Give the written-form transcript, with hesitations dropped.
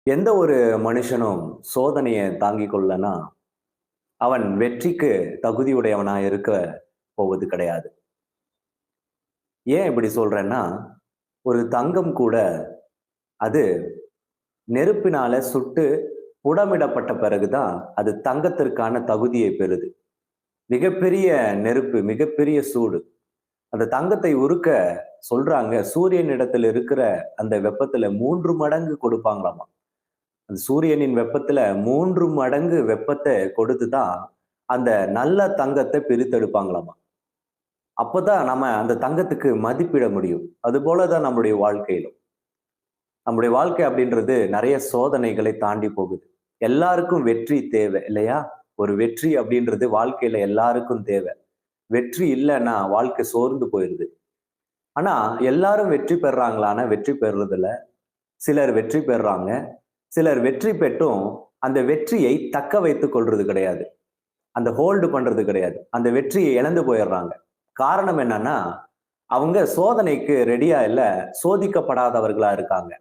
எந்த ஒரு மனுஷனும் சோதனையை தாங்கிக் கொள்ளனா அவன் வெற்றிக்கு தகுதியுடையவனா இருக்க போவது கிடையாது. ஏன் இப்படி சொல்றேன்னா, ஒரு தங்கம் கூட அது நெருப்பினால சுட்டு புடமிடப்பட்ட பிறகுதான் அது தங்கத்திற்கான தகுதியை பெறுது. மிகப்பெரிய நெருப்பு, மிகப்பெரிய சூடு. அந்த தங்கத்தை உருக்க சொல்றாங்க, சூரியனிடத்தில் இருக்கிற அந்த வெப்பத்துல 3 மடங்கு கொடுப்பாங்களாமா. அந்த சூரியனின் வெப்பத்துல 3 மடங்கு வெப்பத்தை கொடுத்துதான் அந்த நல்ல தங்கத்தை பிரித்தெடுப்பாங்களாமா. அப்பதான் நம்ம அந்த தங்கத்துக்கு மதிப்பிட முடியும். அது போலதான் நம்முடைய வாழ்க்கையிலும். நம்முடைய வாழ்க்கை அப்படின்றது நிறைய சோதனைகளை தாண்டி போகுது. எல்லாருக்கும் வெற்றி தேவை இல்லையா? ஒரு வெற்றி அப்படின்றது வாழ்க்கையில எல்லாருக்கும் தேவை. வெற்றி இல்லைன்னா வாழ்க்கை சோர்ந்து போயிருது. ஆனா எல்லாரும் வெற்றி பெறாங்களான்னா வெற்றி பெறுறதில்ல. சிலர் வெற்றி பெறாங்க. சிலர் வெற்றி பெற்றும் அந்த வெற்றியை தக்க வைத்துக் கொள்றது கிடையாது. அந்த ஹோல்டு பண்றது கிடையாது. அந்த வெற்றியை இழந்து போயிடுறாங்க. காரணம் என்னன்னா, அவங்க சோதனைக்கு ரெடியா இல்ல, சோதிக்கப்படாதவர்களா இருக்காங்க.